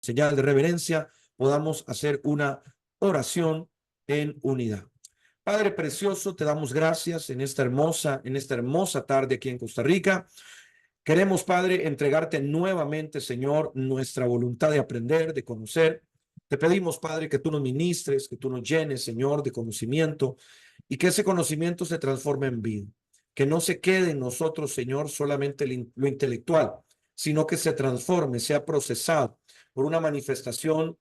señal de reverencia, podamos hacer una oración en unidad. Padre precioso, te damos gracias en esta hermosa tarde aquí en Costa Rica. Queremos, Padre, entregarte nuevamente, Señor, nuestra voluntad de aprender, de conocer. Te pedimos, Padre, que tú nos ministres, que tú nos llenes, Señor, de conocimiento y que ese conocimiento se transforme en vida. Que no se quede en nosotros, Señor, solamente lo intelectual, sino que se transforme, sea procesado por una manifestación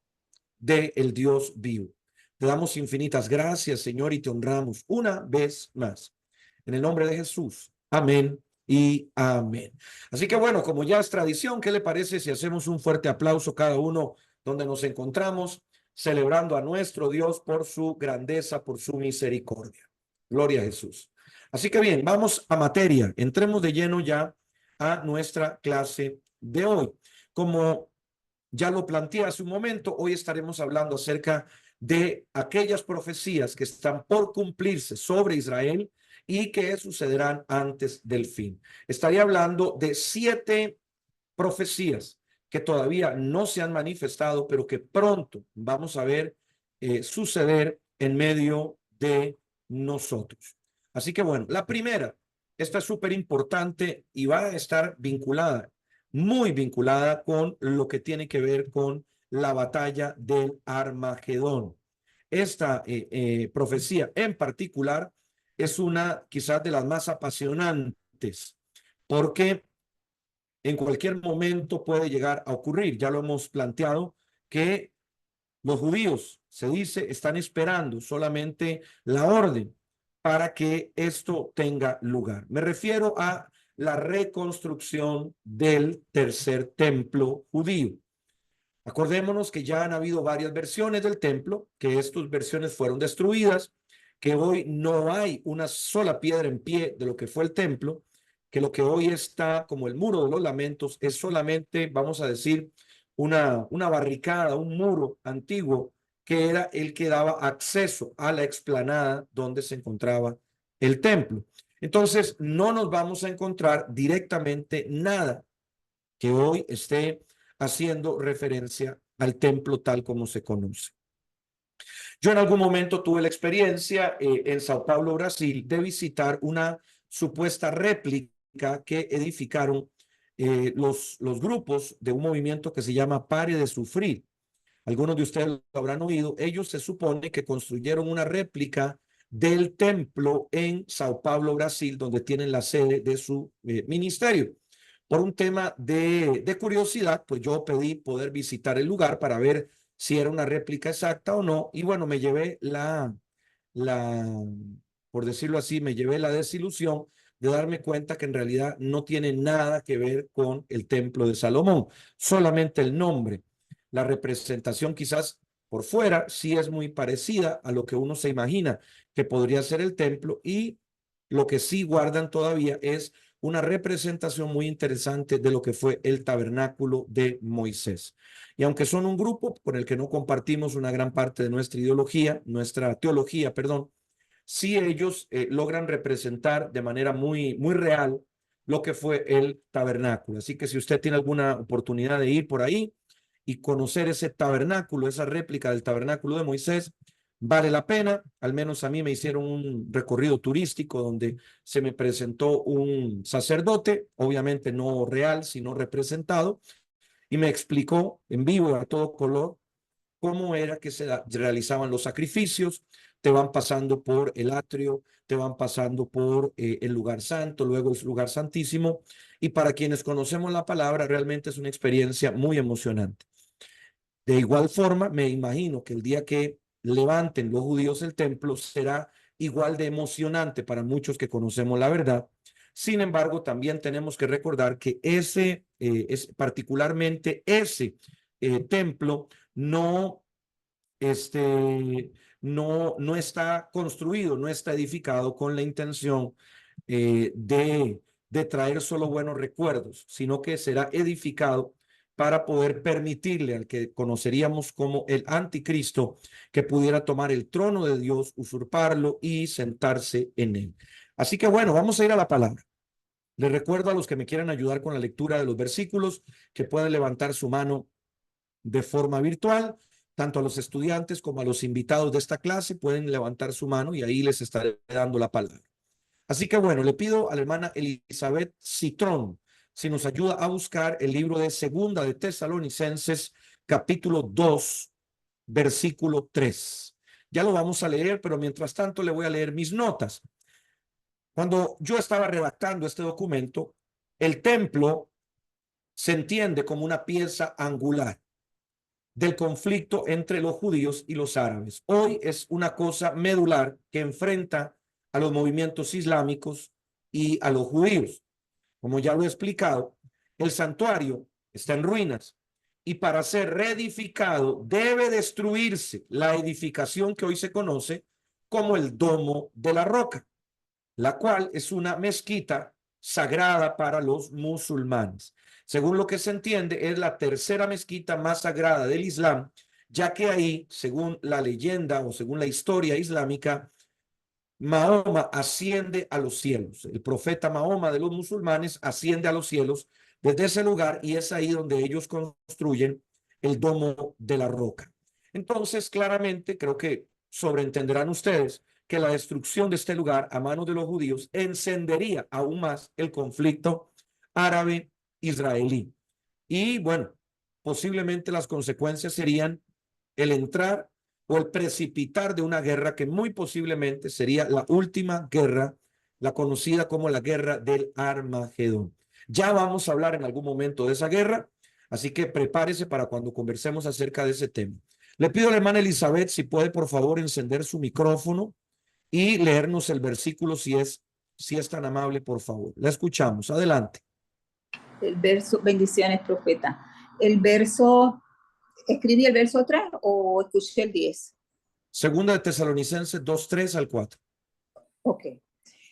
del Dios vivo. Te damos infinitas gracias, Señor, y te honramos una vez más. En el nombre de Jesús. Amén y amén. Así que bueno, como ya es tradición, ¿qué le parece si hacemos un fuerte aplauso cada uno donde nos encontramos, celebrando a nuestro Dios por su grandeza, por su misericordia? Gloria a Jesús. Así que bien, vamos a materia. Entremos de lleno ya a nuestra clase de hoy. Como ya lo planteé hace un momento, hoy estaremos hablando acerca de aquellas profecías que están por cumplirse sobre Israel y que sucederán antes del fin. Estaría hablando de 7 profecías que todavía no se han manifestado, pero que pronto vamos a ver suceder en medio de nosotros. Así que bueno, la primera, esta es súper importante y va a estar vinculada, muy vinculada con lo que tiene que ver con la batalla del Armagedón. Esta profecía en particular es una quizás de las más apasionantes, porque en cualquier momento puede llegar a ocurrir. Ya lo hemos planteado que los judíos, se dice, están esperando solamente la orden para que esto tenga lugar. Me refiero a la reconstrucción del tercer templo judío. Acordémonos que ya han habido varias versiones del templo, que estas versiones fueron destruidas, que hoy no hay una sola piedra en pie de lo que fue el templo, que lo que hoy está como el muro de los lamentos es solamente, vamos a decir, una barricada, un muro antiguo que era el que daba acceso a la explanada donde se encontraba el templo. Entonces, no nos vamos a encontrar directamente nada que hoy esté haciendo referencia al templo tal como se conoce. Yo en algún momento tuve la experiencia en Sao Paulo, Brasil, de visitar una supuesta réplica que edificaron los grupos de un movimiento que se llama Pare de Sufrir. Algunos de ustedes lo habrán oído. Ellos se supone que construyeron una réplica del templo en Sao Paulo, Brasil, donde tienen la sede de su ministerio. Por un tema de curiosidad, pues yo pedí poder visitar el lugar para ver si era una réplica exacta o no. Y bueno, me llevé por decirlo así, me llevé la desilusión de darme cuenta que en realidad no tiene nada que ver con el templo de Salomón, solamente el nombre. La representación quizás por fuera sí es muy parecida a lo que uno se imagina que podría ser el templo, y lo que sí guardan todavía es una representación muy interesante de lo que fue el tabernáculo de Moisés. Y aunque son un grupo con el que no compartimos una gran parte de nuestra teología, perdón, sí ellos logran representar de manera muy real lo que fue el tabernáculo. Así que si usted tiene alguna oportunidad de ir por ahí y conocer ese tabernáculo, esa réplica del tabernáculo de Moisés, vale la pena. Al menos a mí me hicieron un recorrido turístico donde se me presentó un sacerdote, obviamente no real, sino representado, y me explicó en vivo a todo color cómo era que se realizaban los sacrificios. Te van pasando por el atrio, te van pasando por el lugar santo, luego el lugar santísimo, y para quienes conocemos la palabra, realmente es una experiencia muy emocionante. De igual forma, me imagino que el día que levanten los judíos el templo será igual de emocionante para muchos que conocemos la verdad. Sin embargo, también tenemos que recordar que particularmente ese templo no, no está construido, no está edificado con la intención de traer solo buenos recuerdos, sino que será edificado para poder permitirle al que conoceríamos como el anticristo que pudiera tomar el trono de Dios, usurparlo y sentarse en él. Así que bueno, vamos a ir a la palabra. Les recuerdo a los que me quieran ayudar con la lectura de los versículos que pueden levantar su mano de forma virtual. Tanto a los estudiantes como a los invitados de esta clase pueden levantar su mano y ahí les estaré dando la palabra. Así que bueno, le pido a la hermana Elizabeth Citrón si nos ayuda a buscar el libro de Segunda de Tesalonicenses, capítulo 2, versículo 3. Ya lo vamos a leer, pero mientras tanto le voy a leer mis notas. Cuando yo estaba redactando este documento, el templo se entiende como una pieza angular del conflicto entre los judíos y los árabes. Hoy es una cosa medular que enfrenta a los movimientos islámicos y a los judíos. Como ya lo he explicado, el santuario está en ruinas y para ser reedificado debe destruirse la edificación que hoy se conoce como el Domo de la Roca, la cual es una mezquita sagrada para los musulmanes. Según lo que se entiende, es la tercera mezquita más sagrada del Islam, ya que ahí, según la leyenda o según la historia islámica, Mahoma asciende a los cielos. El profeta Mahoma de los musulmanes asciende a los cielos desde ese lugar y es ahí donde ellos construyen el Domo de la Roca. Entonces, claramente, creo que sobreentenderán ustedes que la destrucción de este lugar a manos de los judíos encendería aún más el conflicto árabe-israelí. Y bueno, posiblemente las consecuencias serían el entrar o el precipitar de una guerra que muy posiblemente sería la última guerra, la conocida como la guerra del Armagedón. Ya vamos a hablar en algún momento de esa guerra, así que prepárese para cuando conversemos acerca de ese tema. Le pido a la hermana Elizabeth si puede por favor encender su micrófono y leernos el versículo si es tan amable, por favor. La escuchamos. Adelante. El verso, bendiciones, profeta. El verso, ¿escribí el verso 3 o escuché el 10? Segunda de Tesalonicenses 2:3 al 4. Ok.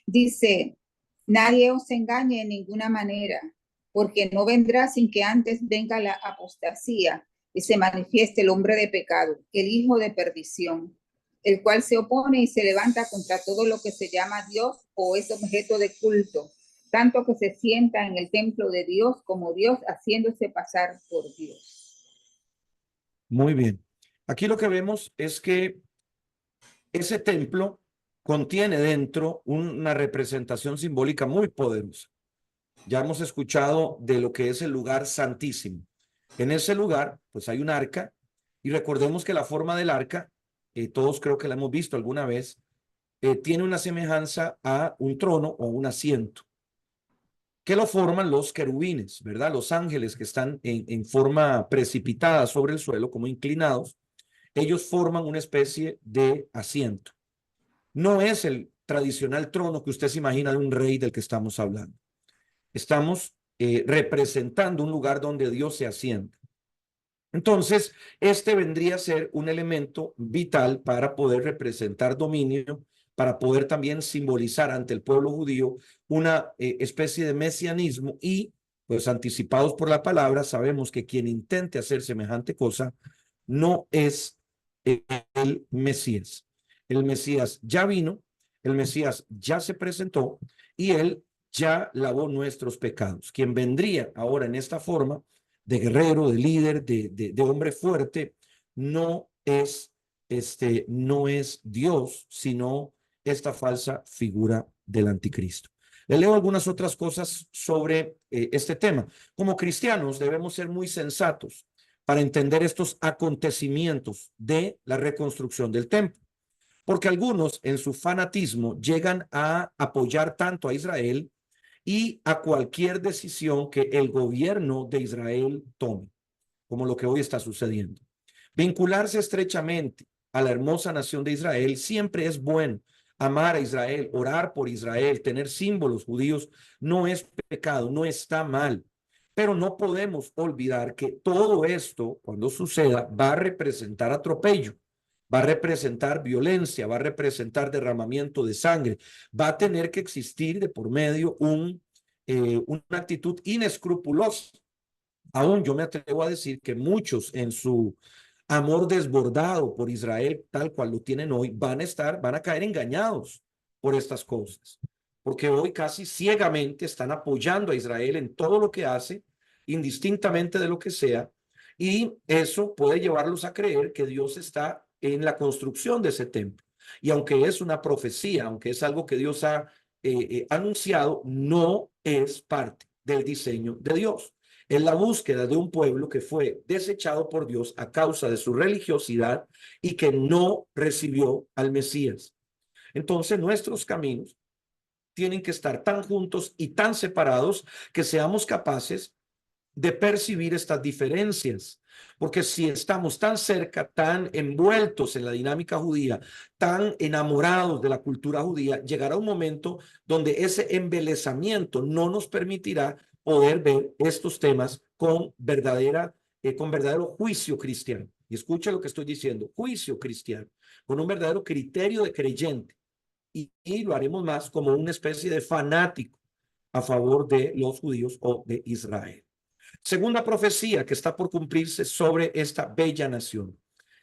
Dice, nadie os engañe en ninguna manera, porque no vendrá sin que antes venga la apostasía y se manifieste el hombre de pecado, el hijo de perdición, el cual se opone y se levanta contra todo lo que se llama Dios o es objeto de culto, tanto que se sienta en el templo de Dios como Dios, haciéndose pasar por Dios. Muy bien. Aquí lo que vemos es que ese templo contiene dentro una representación simbólica muy poderosa. Ya hemos escuchado de lo que es el lugar santísimo. En ese lugar, pues hay un arca y recordemos que la forma del arca, todos creo que la hemos visto alguna vez, tiene una semejanza a un trono o un asiento, que lo forman los querubines, ¿verdad? Los ángeles que están en forma precipitada sobre el suelo, como inclinados, ellos forman una especie de asiento. No es el tradicional trono que usted se imagina de un rey del que estamos hablando. Estamos representando un lugar donde Dios se asienta. Entonces, este vendría a ser un elemento vital para poder representar dominio, para poder también simbolizar ante el pueblo judío una especie de mesianismo y, pues anticipados por la palabra, sabemos que quien intente hacer semejante cosa no es el Mesías. El Mesías ya vino, el Mesías ya se presentó y él ya lavó nuestros pecados. Quien vendría ahora en esta forma de guerrero, de líder, de hombre fuerte, no es, no es Dios, sino esta falsa figura del anticristo. Le leo algunas otras cosas sobre este tema. Como cristianos debemos ser muy sensatos para entender estos acontecimientos de la reconstrucción del templo, porque algunos en su fanatismo llegan a apoyar tanto a Israel y a cualquier decisión que el gobierno de Israel tome, como lo que hoy está sucediendo. Vincularse estrechamente a la hermosa nación de Israel siempre es bueno. Amar a Israel, orar por Israel, tener símbolos judíos no es pecado, no está mal. Pero no podemos olvidar que todo esto, cuando suceda, va a representar atropello, va a representar violencia, va a representar derramamiento de sangre, va a tener que existir de por medio una actitud inescrupulosa. Aún yo me atrevo a decir que muchos en su amor desbordado por Israel, tal cual lo tienen hoy, van a caer engañados por estas cosas, porque hoy casi ciegamente están apoyando a Israel en todo lo que hace, indistintamente de lo que sea, Y eso puede llevarlos a creer que Dios está en la construcción de ese templo. Y aunque es una profecía, aunque es algo que Dios ha anunciado, no es parte del diseño de Dios. Es la búsqueda de un pueblo que fue desechado por Dios a causa de su religiosidad y que no recibió al Mesías. Entonces, nuestros caminos tienen que estar tan juntos y tan separados que seamos capaces de percibir estas diferencias. Porque si estamos tan cerca, tan envueltos en la dinámica judía, tan enamorados de la cultura judía, llegará un momento donde ese embelezamiento no nos permitirá poder ver estos temas con verdadero juicio cristiano. Y escucha lo que estoy diciendo, juicio cristiano, con un verdadero criterio de creyente. Y lo haremos más como una especie de fanático a favor de los judíos o de Israel. Segunda profecía que está por cumplirse sobre esta bella nación.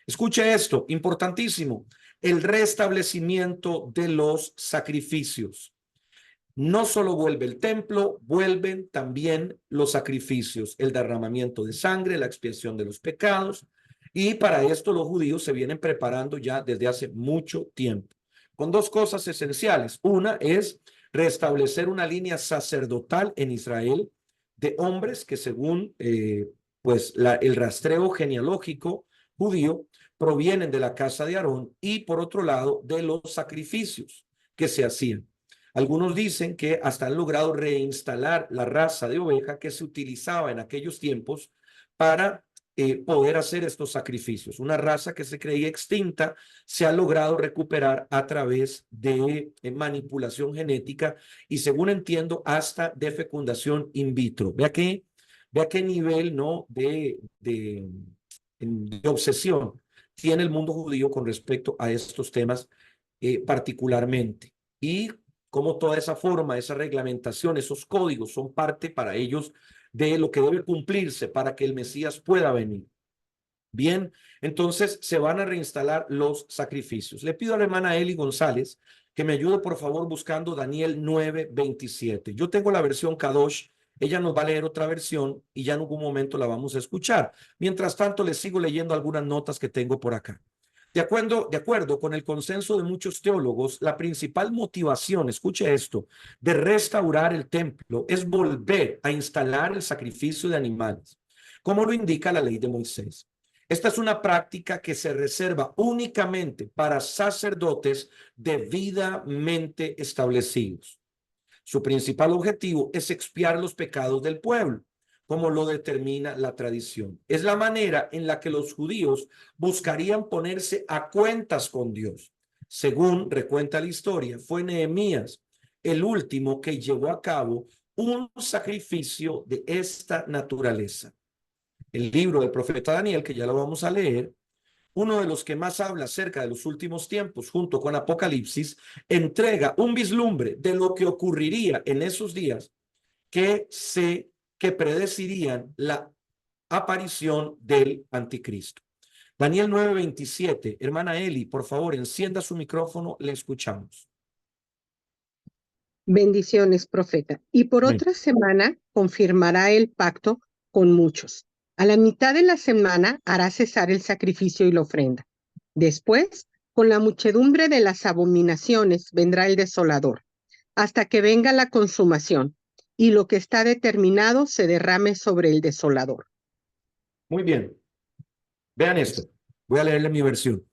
Escuche esto, importantísimo, el restablecimiento de los sacrificios. No solo vuelve el templo, vuelven también los sacrificios, el derramamiento de sangre, la expiación de los pecados. Y para esto los judíos se vienen preparando ya desde hace mucho tiempo, con dos cosas esenciales. Una es restablecer una línea sacerdotal en Israel de hombres que según el rastreo genealógico judío provienen de la casa de Aarón y por otro lado de los sacrificios que se hacían. Algunos dicen que hasta han logrado reinstalar la raza de oveja que se utilizaba en aquellos tiempos para poder hacer estos sacrificios. Una raza que se creía extinta se ha logrado recuperar a través de manipulación genética y, según entiendo, hasta de fecundación in vitro. Vea qué nivel, ¿no? de obsesión tiene el mundo judío con respecto a estos temas particularmente. Y cómo toda esa forma, esa reglamentación, esos códigos son parte para ellos de lo que debe cumplirse para que el Mesías pueda venir. Bien, entonces se van a reinstalar los sacrificios. Le pido a la hermana Eli González que me ayude por favor buscando Daniel 9:27. Yo tengo la versión Kadosh, ella nos va a leer otra versión y ya en algún momento la vamos a escuchar. Mientras tanto, les sigo leyendo algunas notas que tengo por acá. De acuerdo con el consenso de muchos teólogos, la principal motivación, escuche esto, de restaurar el templo es volver a instalar el sacrificio de animales, como lo indica la ley de Moisés. Esta es una práctica que se reserva únicamente para sacerdotes debidamente establecidos. Su principal objetivo es expiar los pecados del pueblo, como lo determina la tradición. Es la manera en la que los judíos buscarían ponerse a cuentas con Dios. Según recuenta la historia, fue Nehemías el último que llevó a cabo un sacrificio de esta naturaleza. El libro del profeta Daniel, que ya lo vamos a leer, uno de los que más habla acerca de los últimos tiempos, junto con Apocalipsis, entrega un vislumbre de lo que ocurriría en esos días que predecirían la aparición del anticristo. Daniel 9:27, hermana Eli, por favor, encienda su micrófono, le escuchamos. Bendiciones, profeta. Y por Amén. otra semana confirmará el pacto con muchos. A la mitad de la semana hará cesar el sacrificio y la ofrenda. Después, con la muchedumbre de las abominaciones, vendrá el desolador, hasta que venga la consumación, y lo que está determinado se derrame sobre el desolador. Muy bien. Vean esto. Voy a leerle mi versión.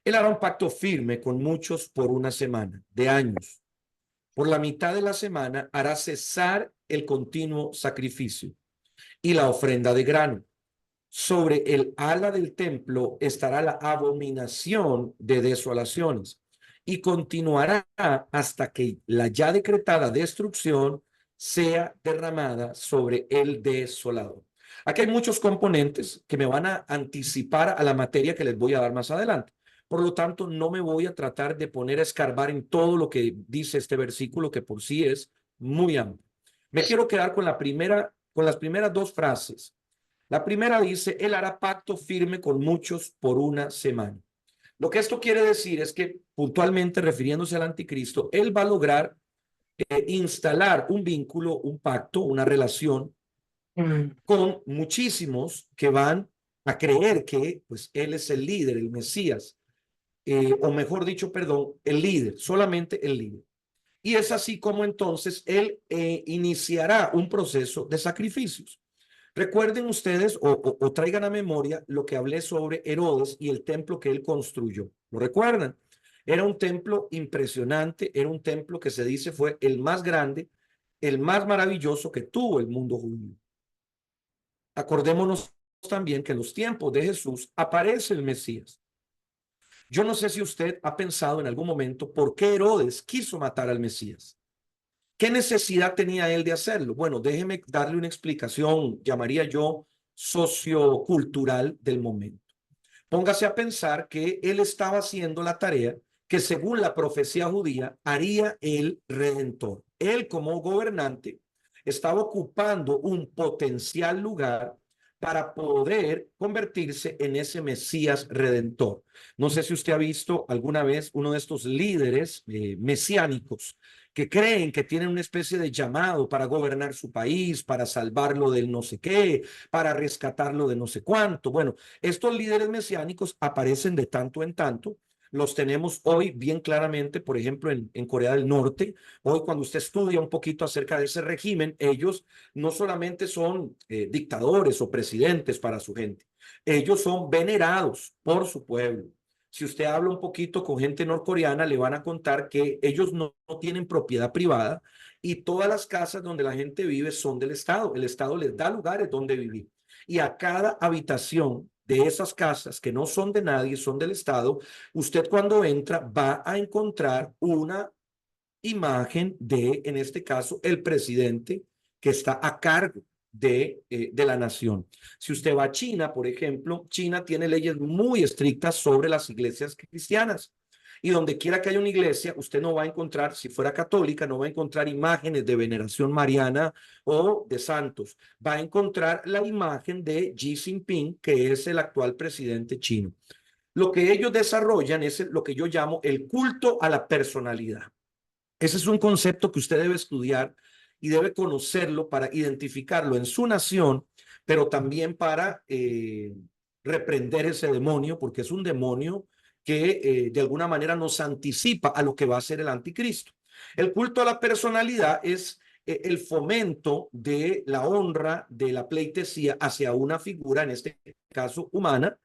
Él hará un pacto firme con muchos por una semana, de años. Por la mitad de la semana hará cesar el continuo sacrificio y la ofrenda de grano. Sobre el ala del templo estará la abominación de desolaciones y continuará hasta que la ya decretada destrucción sea derramada sobre el desolador. Aquí hay muchos componentes que me van a anticipar a la materia que les voy a dar más adelante. Por lo tanto, no me voy a tratar de poner a escarbar en todo lo que dice este versículo, que por sí es muy amplio. Me quiero quedar con las primeras dos frases. La primera dice, él hará pacto firme con muchos por una semana. Lo que esto quiere decir es que, puntualmente refiriéndose al anticristo, él va a lograr instalar un vínculo, un pacto, una relación con muchísimos que van a creer que pues él es el líder, el Mesías, o mejor dicho, perdón, el líder, solamente el líder. Y es así como entonces él iniciará un proceso de sacrificios. Recuerden ustedes o traigan a memoria lo que hablé sobre Herodes y el templo que él construyó. ¿Lo recuerdan? Era un templo impresionante, era un templo que se dice fue el más grande, el más maravilloso que tuvo el mundo judío. Acordémonos también que en los tiempos de Jesús aparece el Mesías. Yo no sé si usted ha pensado en algún momento por qué Herodes quiso matar al Mesías. ¿Qué necesidad tenía él de hacerlo? Bueno, déjeme darle una explicación, llamaría yo sociocultural del momento. Póngase a pensar que él estaba haciendo la tarea que según la profecía judía haría el Redentor. Él como gobernante estaba ocupando un potencial lugar para poder convertirse en ese Mesías Redentor. No sé si usted ha visto alguna vez uno de estos líderes mesiánicos que creen que tienen una especie de llamado para gobernar su país, para salvarlo del no sé qué, para rescatarlo de no sé cuánto. Bueno, estos líderes mesiánicos aparecen de tanto en tanto. Los tenemos hoy bien claramente, por ejemplo, en Corea del Norte. Hoy cuando usted estudia un poquito acerca de ese régimen, ellos no solamente son dictadores o presidentes para su gente, ellos son venerados por su pueblo. Si usted habla un poquito con gente norcoreana, le van a contar que ellos no tienen propiedad privada y todas las casas donde la gente vive son del Estado. El Estado les da lugares donde vivir. Y a cada habitación de esas casas que no son de nadie, son del Estado, usted cuando entra va a encontrar una imagen de, en este caso, el presidente que está a cargo de la nación. Si usted va a China, por ejemplo, China tiene leyes muy estrictas sobre las iglesias cristianas. Y donde quiera que haya una iglesia, usted no va a encontrar, si fuera católica, no va a encontrar imágenes de veneración mariana o de santos. Va a encontrar la imagen de Xi Jinping, que es el actual presidente chino. Lo que ellos desarrollan es lo que yo llamo el culto a la personalidad. Ese es un concepto que usted debe estudiar y debe conocerlo para identificarlo en su nación, pero también para reprender ese demonio, porque es un demonio que de alguna manera nos anticipa a lo que va a ser el anticristo. El culto a la personalidad es el fomento de la honra, de la pleitesía hacia una figura, en este caso humana,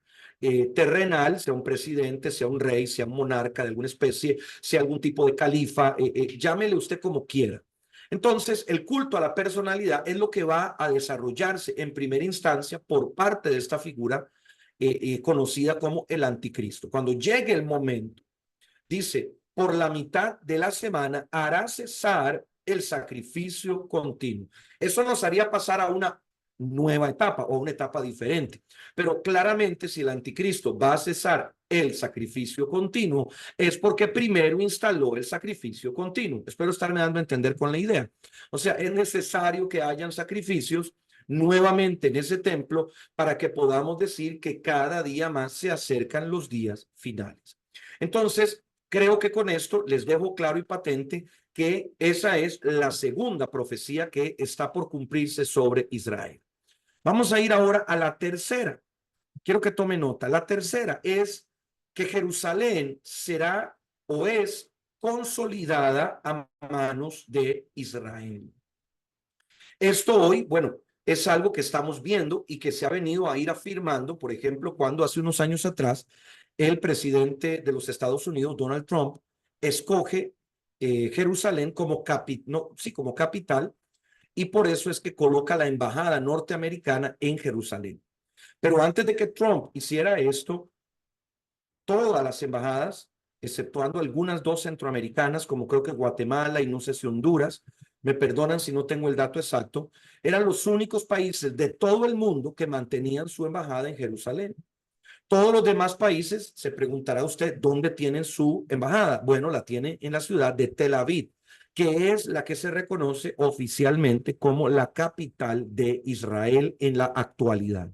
terrenal, sea un presidente, sea un rey, sea un monarca de alguna especie, sea algún tipo de califa, llámele usted como quiera. Entonces, el culto a la personalidad es lo que va a desarrollarse en primera instancia por parte de esta figura conocida como el anticristo. Cuando llegue el momento, dice, por la mitad de la semana hará cesar el sacrificio continuo. Eso nos haría pasar a una nueva etapa o una etapa diferente. Pero claramente si el anticristo va a cesar el sacrificio continuo, es porque primero instaló el sacrificio continuo. Espero estarme dando a entender con la idea. O sea, es necesario que hayan sacrificios nuevamente en ese templo para que podamos decir que cada día más se acercan los días finales. Entonces, creo que con esto les dejo claro y patente que esa es la segunda profecía que está por cumplirse sobre Israel. Vamos a ir ahora a la tercera. Quiero que tome nota. La tercera es que Jerusalén será o es consolidada a manos de Israel. Esto hoy, bueno, es algo que estamos viendo y que se ha venido a ir afirmando, por ejemplo, cuando hace unos años atrás el presidente de los Estados Unidos, Donald Trump, escoge Jerusalén como, como capital y por eso es que coloca la embajada norteamericana en Jerusalén. Pero antes de que Trump hiciera esto, todas las embajadas, exceptuando algunas dos centroamericanas, como creo que Guatemala y no sé si Honduras, me perdonan si no tengo el dato exacto, eran los únicos países de todo el mundo que mantenían su embajada en Jerusalén. Todos los demás países, se preguntará usted, ¿dónde tienen su embajada? Bueno, la tiene en la ciudad de Tel Aviv, que es la que se reconoce oficialmente como la capital de Israel en la actualidad.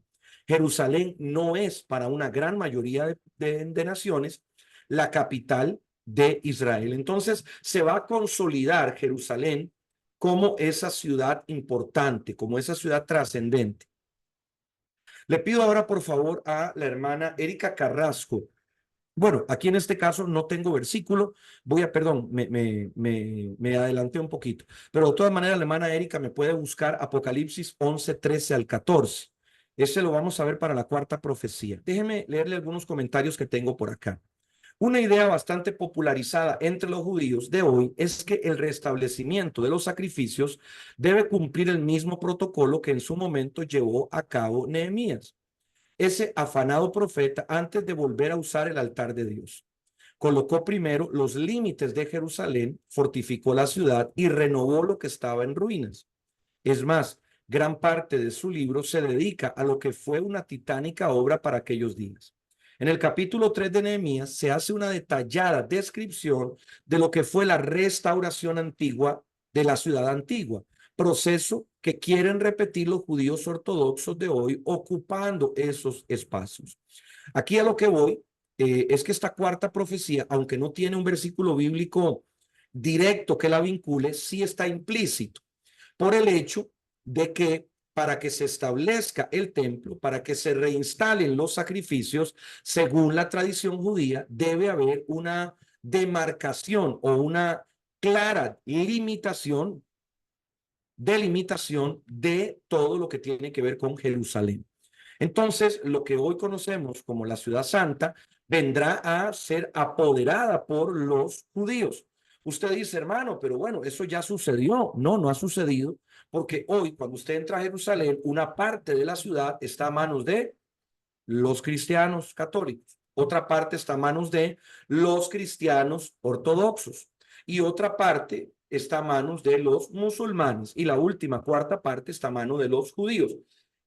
Jerusalén no es para una gran mayoría de naciones la capital de Israel. Entonces se va a consolidar Jerusalén como esa ciudad importante, como esa ciudad trascendente. Le pido ahora, por favor, a la hermana Erika Carrasco. Bueno, aquí en este caso no tengo versículo, perdón, me adelanté un poquito, pero de todas maneras la hermana Erika me puede buscar Apocalipsis 11, 13 al 14. Ese lo vamos a ver para la cuarta profecía. Déjeme leerle algunos comentarios que tengo por acá. Una idea bastante popularizada entre los judíos de hoy es que el restablecimiento de los sacrificios debe cumplir el mismo protocolo que en su momento llevó a cabo Nehemías, ese afanado profeta, antes de volver a usar el altar de Dios. Colocó primero los límites de Jerusalén, fortificó la ciudad y renovó lo que estaba en ruinas. Es más, gran parte de su libro se dedica a lo que fue una titánica obra para aquellos días. En el capítulo 3 de Nehemías se hace una detallada descripción de lo que fue la restauración antigua de la ciudad antigua, proceso que quieren repetir los judíos ortodoxos de hoy ocupando esos espacios. Aquí a lo que voy es que esta cuarta profecía, aunque no tiene un versículo bíblico directo que la vincule, sí está implícito por el hecho de que para que se establezca el templo, para que se reinstalen los sacrificios, según la tradición judía, debe haber una demarcación o una clara delimitación de todo lo que tiene que ver con Jerusalén. Entonces, lo que hoy conocemos como la Ciudad Santa vendrá a ser apoderada por los judíos. Usted dice, hermano, pero bueno, eso ya sucedió. No, no ha sucedido, porque hoy, cuando usted entra a Jerusalén, una parte de la ciudad está a manos de los cristianos católicos, otra parte está a manos de los cristianos ortodoxos y otra parte está a manos de los musulmanes y la última cuarta parte está a mano de los judíos.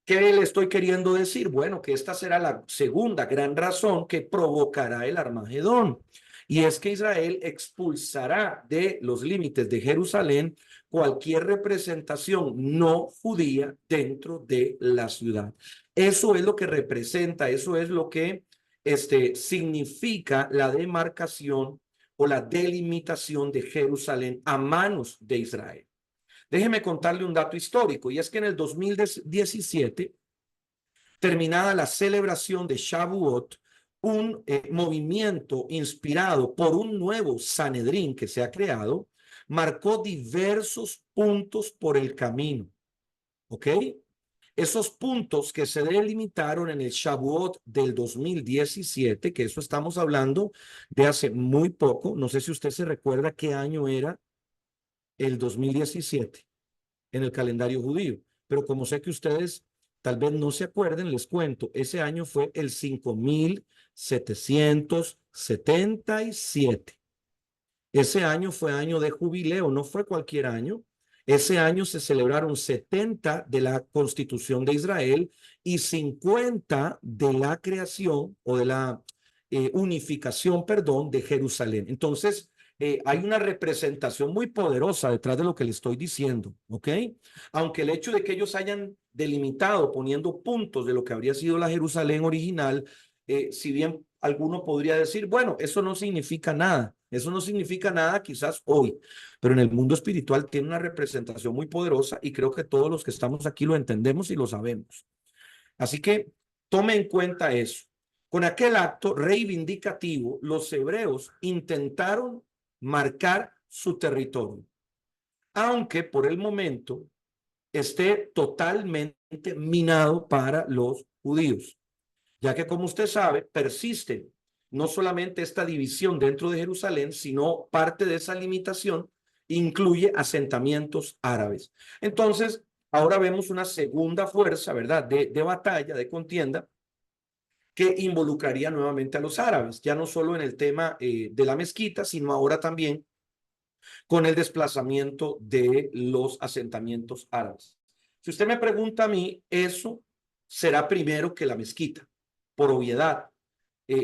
¿Qué le estoy queriendo decir? Bueno, que esta será la segunda gran razón que provocará el Armagedón. Y es que Israel expulsará de los límites de Jerusalén cualquier representación no judía dentro de la ciudad. Eso es lo que representa, eso es lo que significa la demarcación o la delimitación de Jerusalén a manos de Israel. Déjeme contarle un dato histórico, y es que en el 2017, terminada la celebración de Shavuot, un movimiento inspirado por un nuevo Sanedrín que se ha creado, marcó diversos puntos por el camino, ¿ok? Esos puntos que se delimitaron en el Shavuot del 2017, que eso estamos hablando de hace muy poco, no sé si usted se recuerda qué año era el 2017 en el calendario judío, pero como sé que ustedes tal vez no se acuerden, les cuento, ese año fue el 5777. Ese año fue año de jubileo, no fue cualquier año. Ese año se celebraron 70 de la Constitución de Israel y 50 de la creación o de la unificación, perdón, de Jerusalén. Entonces, hay una representación muy poderosa detrás de lo que le estoy diciendo, ¿ok? Aunque el hecho de que ellos hayan delimitado poniendo puntos de lo que habría sido la Jerusalén original, si bien alguno podría decir, bueno, eso no significa nada. Eso no significa nada quizás hoy, pero en el mundo espiritual tiene una representación muy poderosa y creo que todos los que estamos aquí lo entendemos y lo sabemos. Así que tome en cuenta eso. Con aquel acto reivindicativo, los hebreos intentaron marcar su territorio, aunque por el momento esté totalmente minado para los judíos, ya que, como usted sabe, persiste no solamente esta división dentro de Jerusalén, sino parte de esa limitación incluye asentamientos árabes. Entonces, ahora vemos una segunda fuerza, ¿verdad?, de batalla, de contienda, que involucraría nuevamente a los árabes, ya no solo en el tema de la mezquita, sino ahora también con el desplazamiento de los asentamientos árabes. Si usted me pregunta a mí, eso será primero que la mezquita, por obviedad,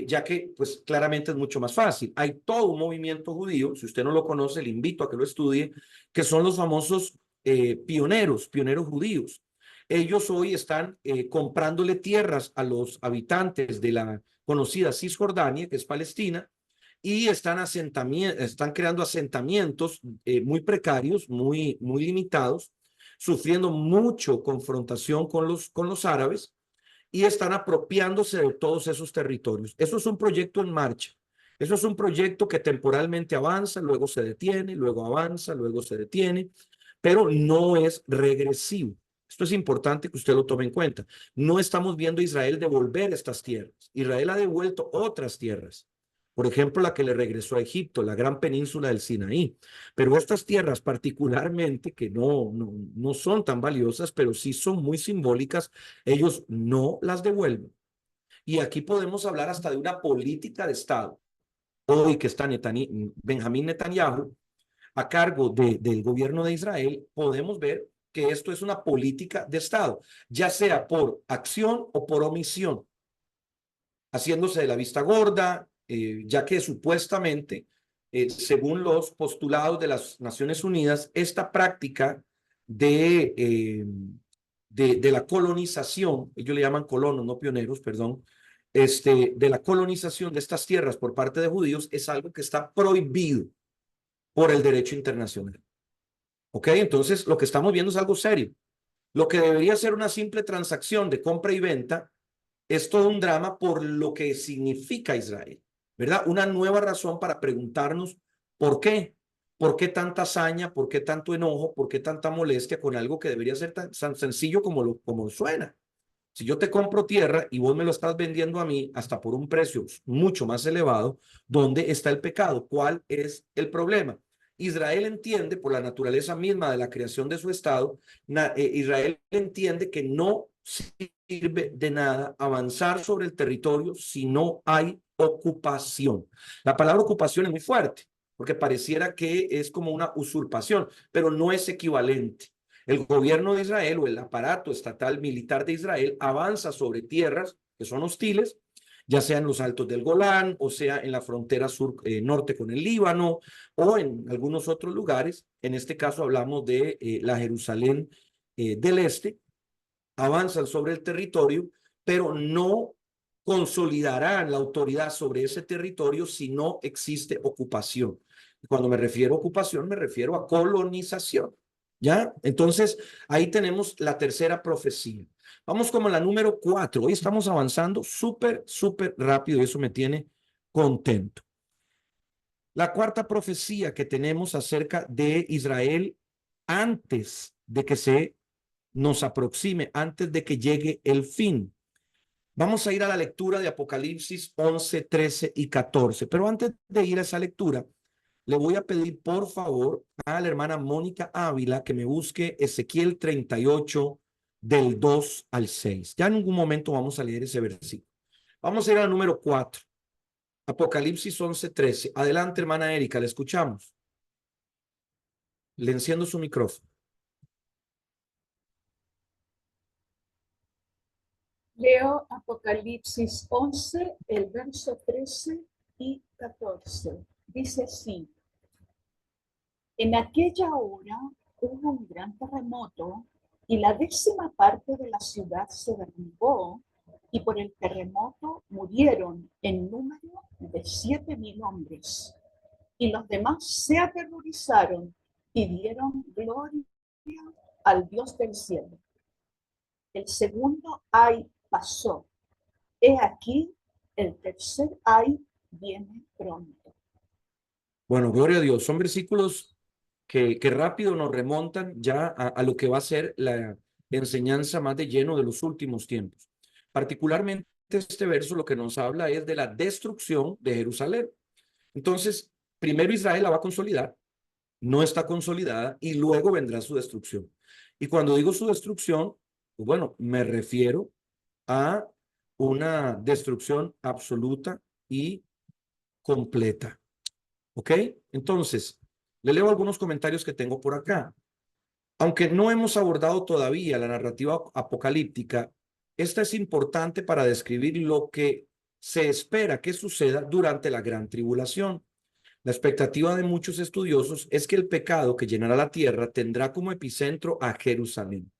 ya que pues claramente es mucho más fácil. Hay todo un movimiento judío, si usted no lo conoce, le invito a que lo estudie, que son los famosos pioneros judíos. Ellos hoy están comprándole tierras a los habitantes de la conocida Cisjordania, que es Palestina, y están creando asentamientos muy precarios, muy limitados, sufriendo mucho confrontación con los árabes, y están apropiándose de todos esos territorios. Eso es un proyecto en marcha. Eso es un proyecto que temporalmente avanza, luego se detiene, luego avanza, luego se detiene, pero no es regresivo. Esto es importante que usted lo tome en cuenta. No estamos viendo a Israel devolver estas tierras. Israel ha devuelto otras tierras. Por ejemplo, la que le regresó a Egipto, la gran península del Sinaí. Pero estas tierras particularmente, que no son tan valiosas, pero sí son muy simbólicas, ellos no las devuelven. Y aquí podemos hablar hasta de una política de Estado. Hoy que está Benjamín Netanyahu a cargo del gobierno de Israel, podemos ver que esto es una política de Estado, ya sea por acción o por omisión, haciéndose de la vista gorda, ya que supuestamente, según los postulados de las Naciones Unidas, esta práctica de la colonización, ellos le llaman colonos, no pioneros, perdón, de la colonización de estas tierras por parte de judíos es algo que está prohibido por el derecho internacional. ¿Ok? Entonces, lo que estamos viendo es algo serio. Lo que debería ser una simple transacción de compra y venta es todo un drama por lo que significa Israel, ¿verdad? Una nueva razón para preguntarnos por qué. ¿Por qué tanta hazaña? ¿Por qué tanto enojo? ¿Por qué tanta molestia con algo que debería ser tan sencillo como suena? Si yo te compro tierra y vos me lo estás vendiendo a mí hasta por un precio mucho más elevado, ¿dónde está el pecado? ¿Cuál es el problema? Israel entiende, por la naturaleza misma de la creación de su Estado, Israel entiende que no sirve de nada avanzar sobre el territorio si no hay ocupación. La palabra ocupación es muy fuerte, porque pareciera que es como una usurpación, pero no es equivalente. El gobierno de Israel o el aparato estatal militar de Israel avanza sobre tierras que son hostiles, ya sea en los altos del Golán, o sea en la frontera norte con el Líbano, o en algunos otros lugares. En este caso hablamos de la Jerusalén del Este. Avanzan sobre el territorio, pero no consolidarán la autoridad sobre ese territorio si no existe ocupación. Cuando me refiero a ocupación, me refiero a colonización. ¿Ya? Entonces, ahí tenemos la tercera profecía. Vamos como la número 4. Hoy estamos avanzando súper rápido y eso me tiene contento. La cuarta profecía que tenemos acerca de Israel antes de que se nos aproxime, antes de que llegue el fin. Vamos a ir a la lectura de Apocalipsis 11, 13 y 14. Pero antes de ir a esa lectura, le voy a pedir por favor a la hermana Mónica Ávila que me busque Ezequiel 38 del 2 al 6. Ya en algún momento vamos a leer ese versículo. Vamos a ir al número 4. Apocalipsis 11, 13. Adelante, hermana Erika, le escuchamos. Le enciendo su micrófono. Leo Apocalipsis 11, el verso 13 y 14. Dice así: en aquella hora hubo un gran terremoto y la 10ª parte de la ciudad se derrumbó, y por el terremoto murieron en número de 7,000 hombres. Y los demás se aterrorizaron y dieron gloria al Dios del cielo. El segundo ay pasó. He aquí, el tercer ay viene pronto. Bueno, gloria a Dios. Son versículos que rápido nos remontan ya a lo que va a ser la enseñanza más de lleno de los últimos tiempos. Particularmente este verso lo que nos habla es de la destrucción de Jerusalén. Entonces, primero Israel la va a consolidar, no está consolidada y luego vendrá su destrucción. Y cuando digo su destrucción, pues bueno, me refiero a una destrucción absoluta y completa. ¿Ok? Entonces, le leo algunos comentarios que tengo por acá. Aunque no hemos abordado todavía la narrativa apocalíptica, esta es importante para describir lo que se espera que suceda durante la gran tribulación. La expectativa de muchos estudiosos es que el pecado que llenará la tierra tendrá como epicentro a Jerusalén,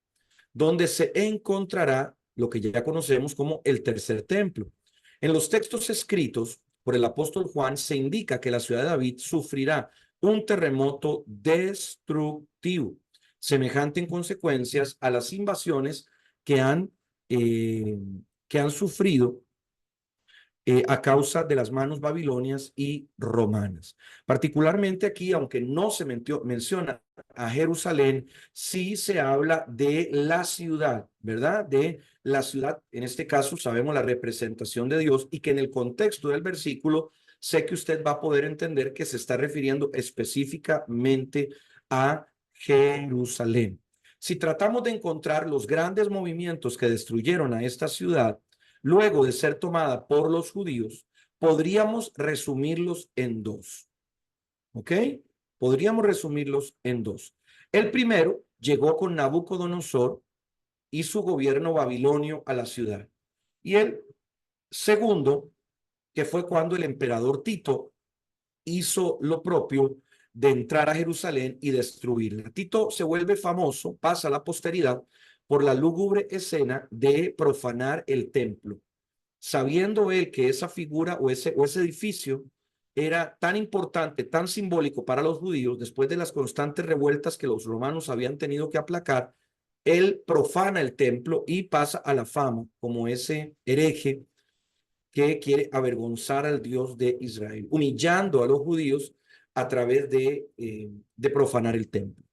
donde se encontrará lo que ya conocemos como el tercer templo. En los textos escritos por el apóstol Juan se indica que la ciudad de David sufrirá un terremoto destructivo, semejante en consecuencias a las invasiones que han que han sufrido a causa de las manos babilonias y romanas. Particularmente aquí, aunque no se menciona a Jerusalén, sí se habla de la ciudad, ¿verdad? De la ciudad, en este caso sabemos la representación de Dios, y que en el contexto del versículo sé que usted va a poder entender que se está refiriendo específicamente a Jerusalén. Si tratamos de encontrar los grandes movimientos que destruyeron a esta ciudad, luego de ser tomada por los judíos, podríamos resumirlos en dos. ¿Ok? Podríamos resumirlos en dos. El primero llegó con Nabucodonosor y su gobierno babilonio a la ciudad. Y el segundo, que fue cuando el emperador Tito hizo lo propio de entrar a Jerusalén y destruirla. Tito se vuelve famoso, pasa a la posteridad, por la lúgubre escena de profanar el templo, sabiendo él que esa figura o ese edificio era tan importante, tan simbólico para los judíos, después de las constantes revueltas que los romanos habían tenido que aplacar. Él profana el templo y pasa a la fama como ese hereje que quiere avergonzar al Dios de Israel, humillando a los judíos a través de profanar el templo.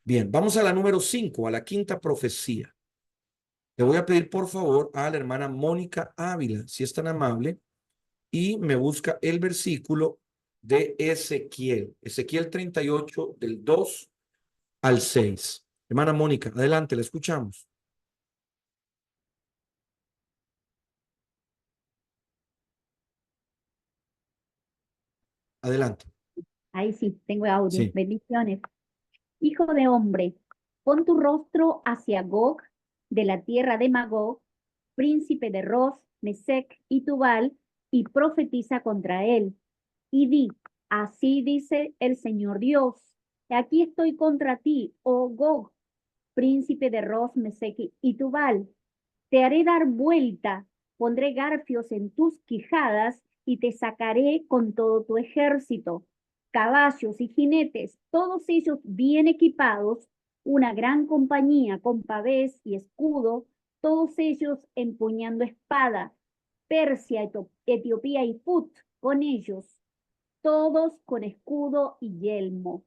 Bien, vamos a la número 5, a la quinta profecía. Le voy a pedir por favor a la hermana Mónica Ávila, si es tan amable, y me busca el versículo de Ezequiel, Ezequiel 38, del 2 al 6. Hermana Mónica, adelante, la escuchamos. Adelante. Ahí sí, tengo audio. Sí. Bendiciones. Hijo de hombre, pon tu rostro hacia Gog, de la tierra de Magog, príncipe de Ros, Mesec y Tubal, y profetiza contra él. Y di, así dice el Señor Dios, aquí estoy contra ti, oh Gog, príncipe de Ros, Mesec y Tubal. Te haré dar vuelta, pondré garfios en tus quijadas y te sacaré con todo tu ejército, caballos y jinetes, todos ellos bien equipados, una gran compañía con pavés y escudo, todos ellos empuñando espada, Persia, Etiopía y Put con ellos, todos con escudo y yelmo.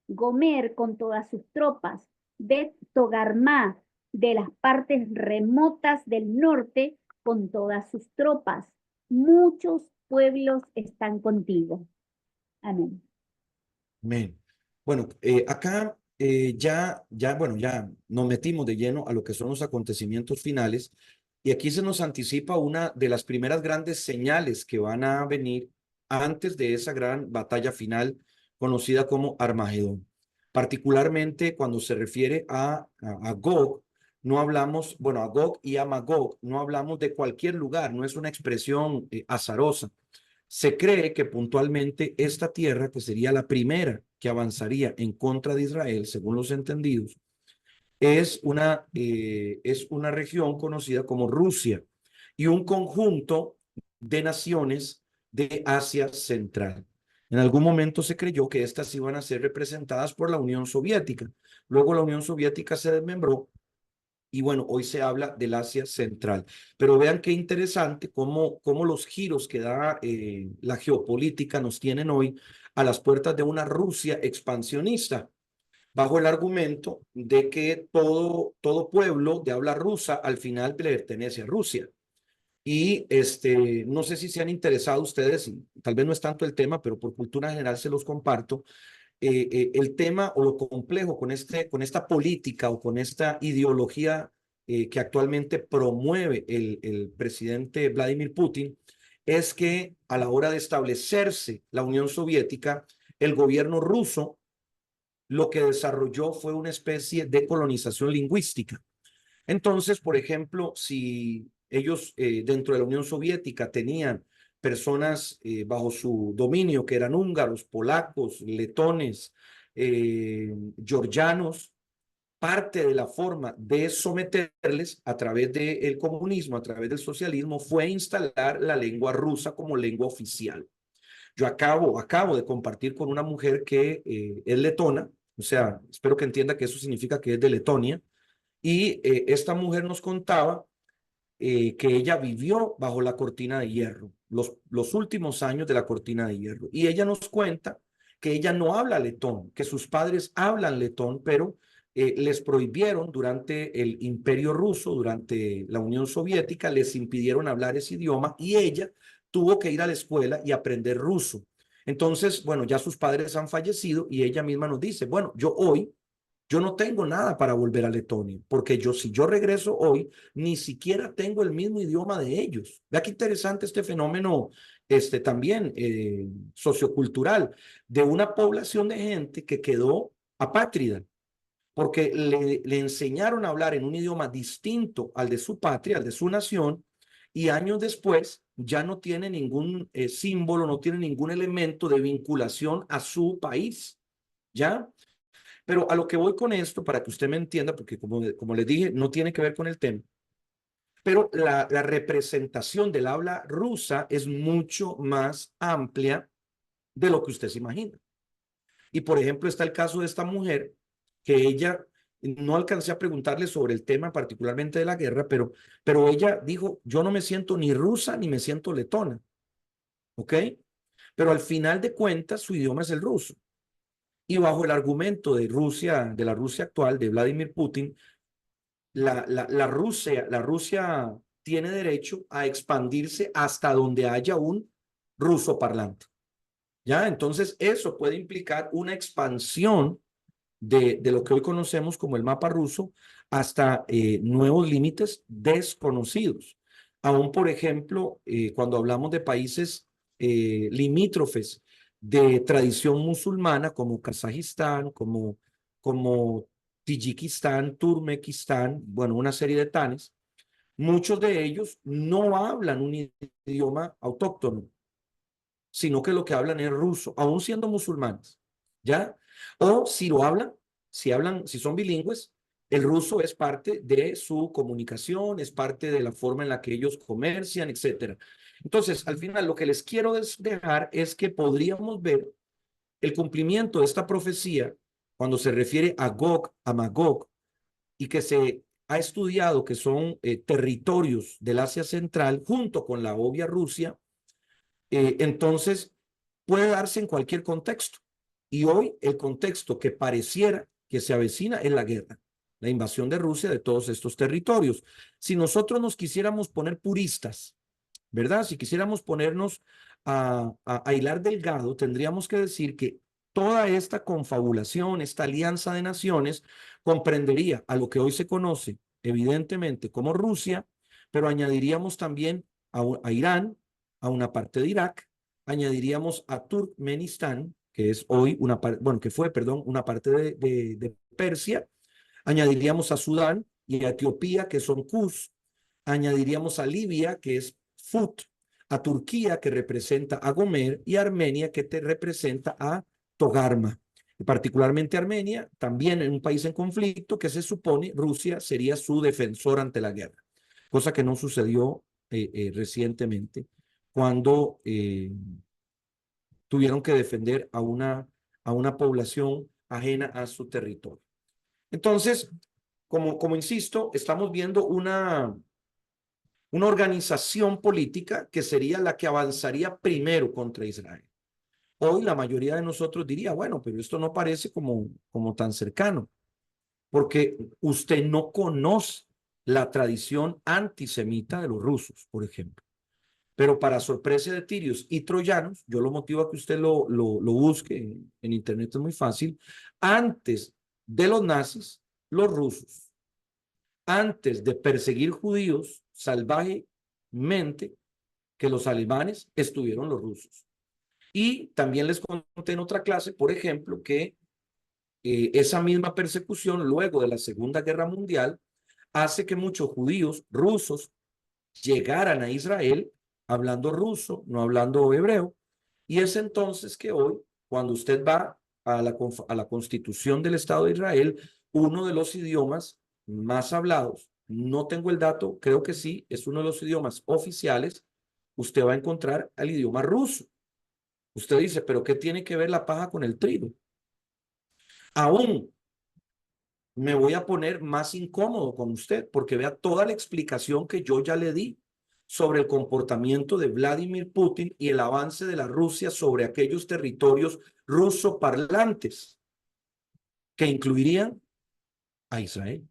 Gomer con todas sus tropas, Bet Togarmá de las partes remotas del norte con todas sus tropas. Muchos pueblos están contigo. Amén. Amén. Bueno, acá ya nos metimos de lleno a lo que son los acontecimientos finales, y aquí se nos anticipa una de las primeras grandes señales que van a venir antes de esa gran batalla final conocida como Armagedón. Particularmente cuando se refiere a Gog, no hablamos, bueno, a Gog y a Magog, no hablamos de cualquier lugar, no es una expresión azarosa. Se cree que puntualmente esta tierra, que sería la primera que avanzaría en contra de Israel, según los entendidos, es una región conocida como Rusia y un conjunto de naciones de Asia Central. En algún momento se creyó que estas iban a ser representadas por la Unión Soviética. Luego la Unión Soviética se desmembró y bueno, hoy se habla del Asia Central. Pero vean qué interesante cómo los giros que da la geopolítica nos tienen hoy a las puertas de una Rusia expansionista, bajo el argumento de que todo pueblo de habla rusa al final pertenece a Rusia. Y no sé si se han interesado ustedes, tal vez no es tanto el tema, pero por cultura general se los comparto, el tema o lo complejo con esta política o con esta ideología que actualmente promueve el presidente Vladimir Putin, es que a la hora de establecerse la Unión Soviética, el gobierno ruso lo que desarrolló fue una especie de colonización lingüística. Entonces, por ejemplo, si ellos dentro de la Unión Soviética tenían personas bajo su dominio que eran húngaros, polacos, letones, georgianos, parte de la forma de someterles a través del comunismo, a través del socialismo, fue instalar la lengua rusa como lengua oficial. Yo acabo de compartir con una mujer que es letona, o sea, espero que entienda que eso significa que es de Letonia, y esta mujer nos contaba que ella vivió bajo la cortina de hierro, los últimos años de la cortina de hierro. Y ella nos cuenta que ella no habla letón, que sus padres hablan letón, pero les prohibieron durante el Imperio Ruso, durante la Unión Soviética, les impidieron hablar ese idioma y ella tuvo que ir a la escuela y aprender ruso. Entonces, bueno, ya sus padres han fallecido y ella misma nos dice, bueno, yo no tengo nada para volver a Letonia, porque si yo regreso hoy, ni siquiera tengo el mismo idioma de ellos. Vea qué interesante este fenómeno también sociocultural de una población de gente que quedó apátrida, porque le enseñaron a hablar en un idioma distinto al de su patria, al de su nación, y años después ya no tiene ningún símbolo, no tiene ningún elemento de vinculación a su país, ¿ya? Pero a lo que voy con esto, para que usted me entienda, porque como les dije, no tiene que ver con el tema, pero la representación del habla rusa es mucho más amplia de lo que usted se imagina. Y por ejemplo, está el caso de esta mujer, que ella, no alcancé a preguntarle sobre el tema particularmente de la guerra, pero ella dijo, yo no me siento ni rusa ni me siento letona, ¿ok? Pero al final de cuentas, su idioma es el ruso. Y bajo el argumento de Rusia, de la Rusia actual, de Vladimir Putin, la Rusia tiene derecho a expandirse hasta donde haya un ruso parlante. ¿Ya? Entonces, eso puede implicar una expansión de lo que hoy conocemos como el mapa ruso hasta nuevos límites desconocidos. Aún, por ejemplo, cuando hablamos de países limítrofes de tradición musulmana, como Kazajistán, como Tayikistán, Turmekistán, bueno, una serie de tanes, muchos de ellos no hablan un idioma autóctono, sino que lo que hablan es ruso, aún siendo musulmanes, ¿ya? O si lo hablan, si son bilingües, el ruso es parte de su comunicación, es parte de la forma en la que ellos comercian, etcétera. Entonces, al final, lo que les quiero dejar es que podríamos ver el cumplimiento de esta profecía cuando se refiere a Gog, a Magog, y que se ha estudiado que son territorios del Asia Central junto con la obvia Rusia. Entonces, puede darse en cualquier contexto. Y hoy el contexto que pareciera que se avecina es la guerra, la invasión de Rusia de todos estos territorios. Si nosotros nos quisiéramos poner puristas, ¿verdad? Si quisiéramos ponernos a hilar delgado, tendríamos que decir que toda esta confabulación, esta alianza de naciones, comprendería a lo que hoy se conoce, evidentemente, como Rusia, pero añadiríamos también a Irán, a una parte de Irak, añadiríamos a Turkmenistán, que es hoy una parte, bueno, que fue, perdón, una parte de Persia, añadiríamos a Sudán y a Etiopía, que son Kuz, añadiríamos a Libia, que es Fut, a Turquía, que representa a Gomer, y a Armenia, que te representa a Togarma. Y particularmente Armenia, también en un país en conflicto, que se supone Rusia sería su defensor ante la guerra, cosa que no sucedió recientemente, cuando tuvieron que defender a una población ajena a su territorio. Entonces, como insisto, estamos viendo una organización política que sería la que avanzaría primero contra Israel. Hoy la mayoría de nosotros diría, bueno, pero esto no parece como tan cercano, porque usted no conoce la tradición antisemita de los rusos, por ejemplo. Pero para sorpresa de tirios y troyanos, yo lo motivo a que usted lo busque en internet, es muy fácil. Antes de los nazis, los rusos, antes de perseguir judíos salvajemente, que los alemanes, estuvieron los rusos. Y también les conté en otra clase, por ejemplo, que esa misma persecución luego de la Segunda Guerra Mundial hace que muchos judíos rusos llegaran a Israel hablando ruso, no hablando hebreo. Y es entonces que hoy, cuando usted va a la Constitución del Estado de Israel, uno de los idiomas más hablados, no tengo el dato, creo que sí, es uno de los idiomas oficiales, usted va a encontrar el idioma ruso. Usted dice, pero ¿qué tiene que ver la paja con el trigo? Aún me voy a poner más incómodo con usted porque vea toda la explicación que yo ya le di sobre el comportamiento de Vladimir Putin y el avance de la Rusia sobre aquellos territorios rusoparlantes que incluirían a Israel.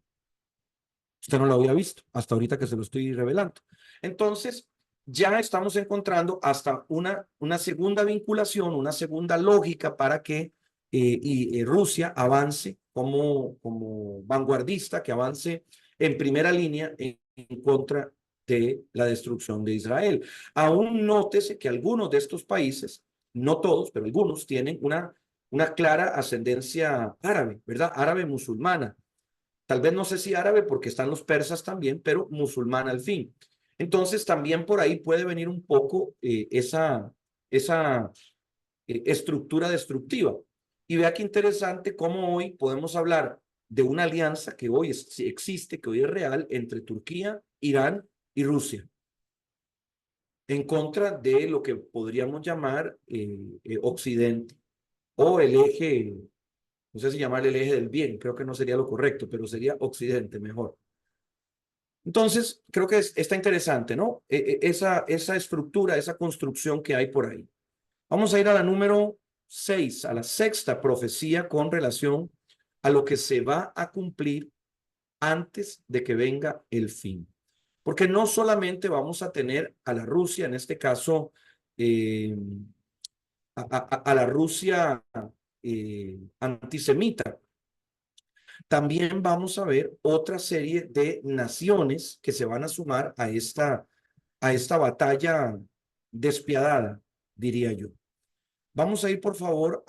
Usted no lo había visto hasta ahorita que se lo estoy revelando. Entonces, ya estamos encontrando hasta una segunda vinculación, una segunda lógica para que Rusia avance como vanguardista, que avance en primera línea en contra de la destrucción de Israel. Aún nótese que algunos de estos países, no todos, pero algunos, tienen una clara ascendencia árabe, ¿verdad? Árabe musulmana. Tal vez no sé si árabe porque están los persas también, pero musulmán al fin. Entonces también por ahí puede venir un poco esa estructura destructiva. Y vea qué interesante cómo hoy podemos hablar de una alianza que hoy existe, que hoy es real, entre Turquía, Irán y Rusia, en contra de lo que podríamos llamar Occidente o el eje, no sé si llamarle el eje del bien, creo que no sería lo correcto, pero sería Occidente mejor. Entonces, creo que está interesante, ¿no? Esa estructura, esa construcción que hay por ahí. Vamos a ir a la número 6, a la sexta profecía con relación a lo que se va a cumplir antes de que venga el fin. Porque no solamente vamos a tener a la Rusia, en este caso, a la Rusia antisemita, también vamos a ver otra serie de naciones que se van a sumar a esta batalla despiadada, diría yo. Vamos a ir, por favor,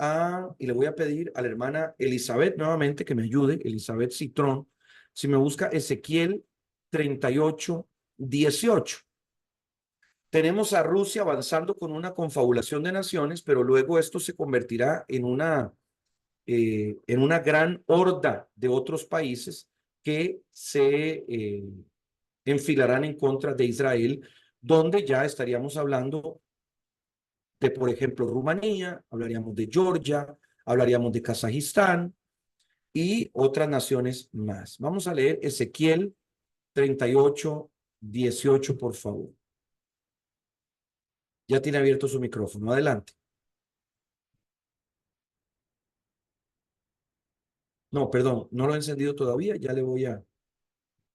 y le voy a pedir a la hermana Elizabeth nuevamente que me ayude, Elizabeth Citrón, si me busca Ezequiel 38:18. Tenemos a Rusia avanzando con una confabulación de naciones, pero luego esto se convertirá en una gran horda de otros países que se enfilarán en contra de Israel, donde ya estaríamos hablando de, por ejemplo, Rumanía, hablaríamos de Georgia, hablaríamos de Kazajistán y otras naciones más. Vamos a leer Ezequiel 38:18, por favor. Ya tiene abierto su micrófono. Adelante. No, perdón, no lo he encendido todavía. Ya le voy a...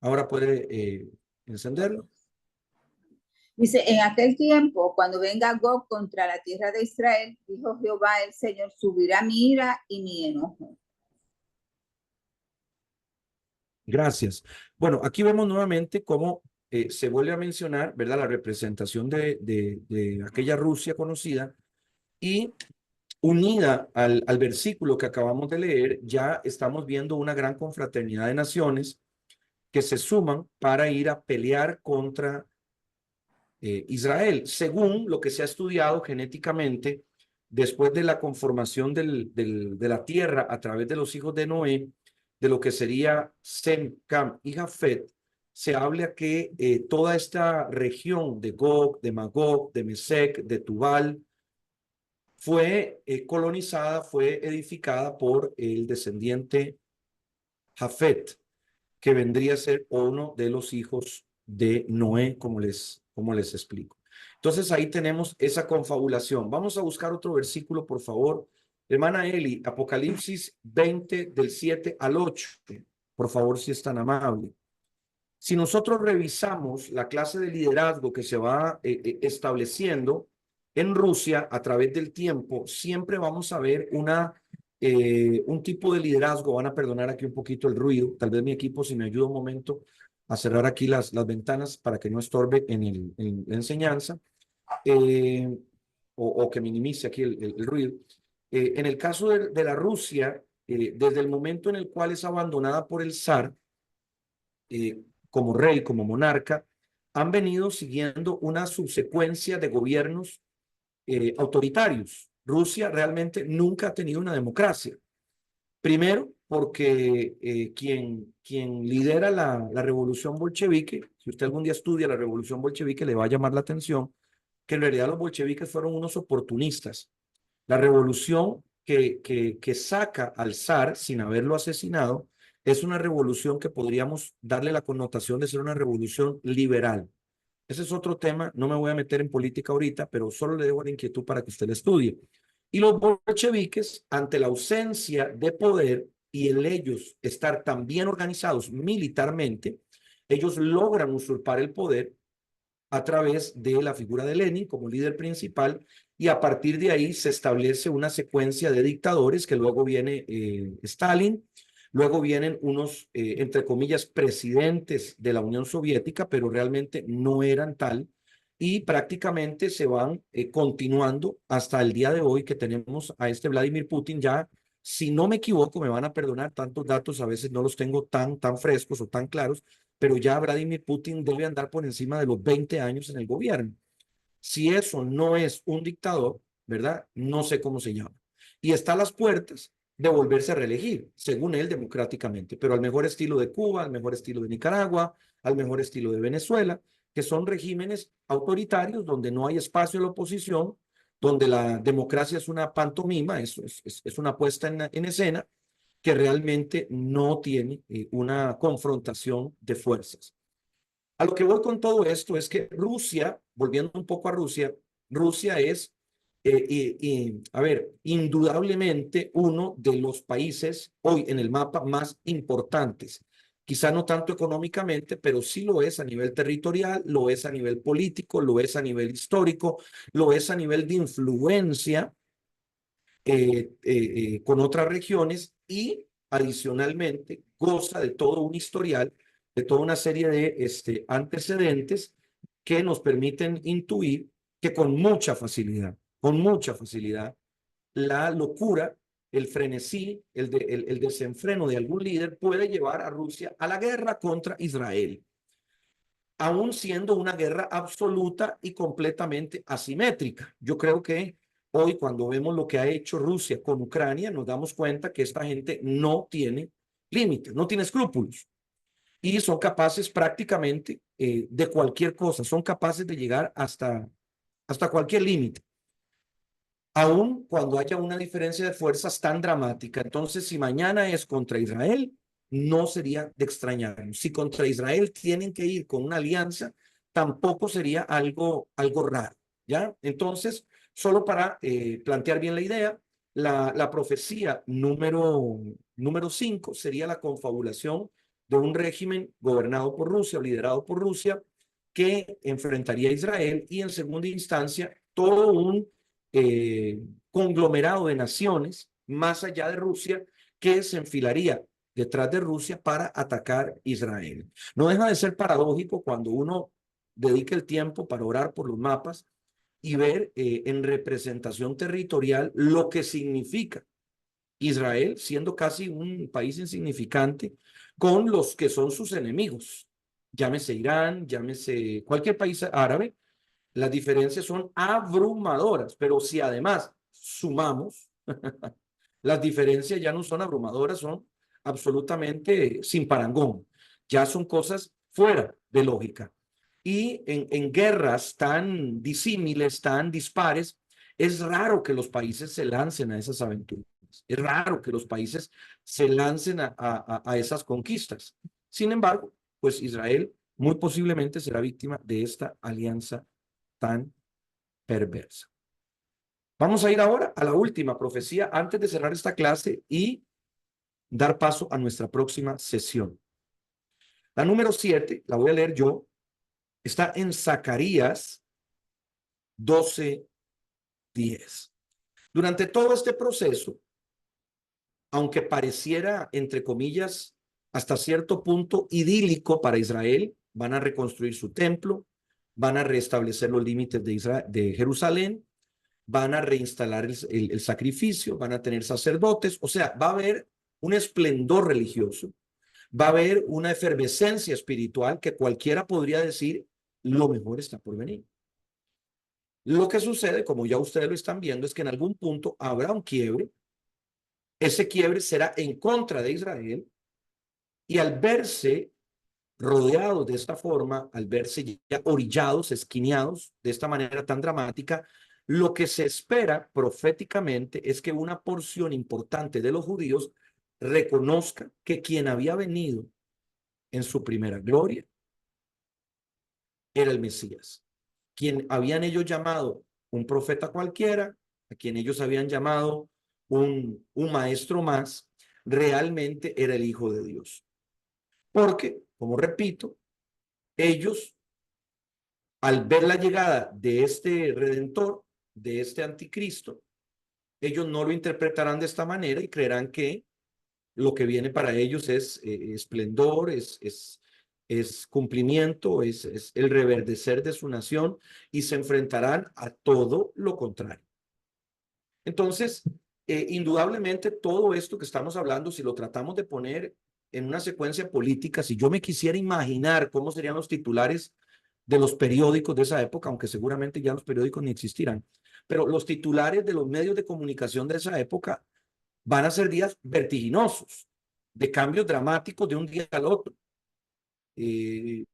Ahora puede encenderlo. Dice, en aquel tiempo, cuando venga Gog contra la tierra de Israel, dijo Jehová el Señor, subirá mi ira y mi enojo. Gracias. Bueno, aquí vemos nuevamente cómo se vuelve a mencionar, ¿verdad? La representación de aquella Rusia conocida y unida al versículo que acabamos de leer, ya estamos viendo una gran confraternidad de naciones que se suman para ir a pelear contra Israel, según lo que se ha estudiado genéticamente después de la conformación de la tierra a través de los hijos de Noé, de lo que sería Sem, Cam y Jafet. Se habla que toda esta región de Gog, de Magog, de Mesec, de Tubal, fue colonizada, fue edificada por el descendiente Jafet, que vendría a ser uno de los hijos de Noé, como les explico. Entonces ahí tenemos esa confabulación. Vamos a buscar otro versículo, por favor. Hermana Eli, Apocalipsis 20 del 7 al 8. Por favor, si es tan amable. Si nosotros revisamos la clase de liderazgo que se va estableciendo en Rusia a través del tiempo, siempre vamos a ver un tipo de liderazgo. Van a perdonar aquí un poquito el ruido. Tal vez mi equipo, si me ayuda un momento a cerrar aquí las ventanas para que no estorbe en la enseñanza o que minimice aquí el ruido. En el caso de la Rusia, desde el momento en el cual es abandonada por el zar, como rey, como monarca, han venido siguiendo una subsecuencia de gobiernos autoritarios. Rusia realmente nunca ha tenido una democracia. Primero, porque quien lidera la revolución bolchevique, si usted algún día estudia la revolución bolchevique, le va a llamar la atención que en realidad los bolcheviques fueron unos oportunistas. La revolución que saca al zar sin haberlo asesinado es una revolución que podríamos darle la connotación de ser una revolución liberal. Ese es otro tema, no me voy a meter en política ahorita, pero solo le dejo la inquietud para que usted la estudie. Y los bolcheviques, ante la ausencia de poder y en ellos estar tan bien organizados militarmente, ellos logran usurpar el poder a través de la figura de Lenin como líder principal, y a partir de ahí se establece una secuencia de dictadores, que luego viene Stalin, luego vienen unos, entre comillas, presidentes de la Unión Soviética, pero realmente no eran tal, y prácticamente se van continuando hasta el día de hoy, que tenemos a este Vladimir Putin. Ya, si no me equivoco, me van a perdonar, tantos datos a veces no los tengo tan frescos o tan claros, pero ya Vladimir Putin debe andar por encima de los 20 años en el gobierno. Si eso no es un dictador, ¿verdad? No sé cómo se llama. Y está a las puertas de volverse a reelegir, según él, democráticamente, pero al mejor estilo de Cuba, al mejor estilo de Nicaragua, al mejor estilo de Venezuela, que son regímenes autoritarios donde no hay espacio a la oposición, donde la democracia es una pantomima, es una puesta en escena, que realmente no tiene una confrontación de fuerzas. A lo que voy con todo esto es que Rusia, volviendo un poco a Rusia, Rusia es, a ver, indudablemente uno de los países hoy en el mapa más importantes. Quizá no tanto económicamente, pero sí lo es a nivel territorial, lo es a nivel político, lo es a nivel histórico, lo es a nivel de influencia con otras regiones, y adicionalmente goza de todo un historial, de toda una serie de antecedentes que nos permiten intuir que con mucha facilidad, la locura, el frenesí, el desenfreno de algún líder puede llevar a Rusia a la guerra contra Israel, aún siendo una guerra absoluta y completamente asimétrica. Yo creo que hoy, cuando vemos lo que ha hecho Rusia con Ucrania, nos damos cuenta que esta gente no tiene límites, no tiene escrúpulos, y son capaces prácticamente de cualquier cosa, son capaces de llegar hasta cualquier límite, aún cuando haya una diferencia de fuerzas tan dramática. Entonces, si mañana es contra Israel, no sería de extrañar. Si contra Israel tienen que ir con una alianza, tampoco sería algo raro, ¿ya? Entonces, solo para plantear bien la idea, la profecía número 5 sería la confabulación de un régimen gobernado por Rusia o liderado por Rusia, que enfrentaría a Israel, y en segunda instancia todo un conglomerado de naciones más allá de Rusia, que se enfilaría detrás de Rusia para atacar Israel. No deja de ser paradójico cuando uno dedica el tiempo para orar por los mapas y ver en representación territorial lo que significa Israel, siendo casi un país insignificante, con los que son sus enemigos. Llámese Irán, llámese cualquier país árabe, las diferencias son abrumadoras, pero si además sumamos, las diferencias ya no son abrumadoras, son absolutamente sin parangón. Ya son cosas fuera de lógica. Y en guerras tan disímiles, tan dispares, es raro que los países se lancen a esas aventuras. Es raro que los países se lancen a esas conquistas. Sin embargo, pues Israel muy posiblemente será víctima de esta alianza tan perversa. Vamos a ir ahora a la última profecía antes de cerrar esta clase y dar paso a nuestra próxima sesión. La número 7, la voy a leer yo, está en Zacarías 12:10. Durante todo este proceso, aunque pareciera, entre comillas, hasta cierto punto idílico para Israel, van a reconstruir su templo, van a restablecer los límites de Jerusalén, van a reinstalar el sacrificio, van a tener sacerdotes, o sea, va a haber un esplendor religioso, va a haber una efervescencia espiritual que cualquiera podría decir, lo mejor está por venir. Lo que sucede, como ya ustedes lo están viendo, es que en algún punto habrá un quiebre. Ese quiebre será en contra de Israel, y al verse rodeados de esta forma, al verse ya orillados, esquineados de esta manera tan dramática, lo que se espera proféticamente es que una porción importante de los judíos reconozca que quien había venido en su primera gloria era el Mesías, quien habían ellos llamado un profeta cualquiera, a quien ellos habían llamado un maestro más, realmente era el Hijo de Dios. Porque, como repito, ellos, al ver la llegada de este Redentor, de este anticristo, ellos no lo interpretarán de esta manera y creerán que lo que viene para ellos es esplendor, es cumplimiento, es el reverdecer de su nación, y se enfrentarán a todo lo contrario. Entonces, indudablemente todo esto que estamos hablando, si lo tratamos de poner en una secuencia política, si yo me quisiera imaginar cómo serían los titulares de los periódicos de esa época, aunque seguramente ya los periódicos ni existirán, pero los titulares de los medios de comunicación de esa época van a ser días vertiginosos, de cambios dramáticos de un día al otro, de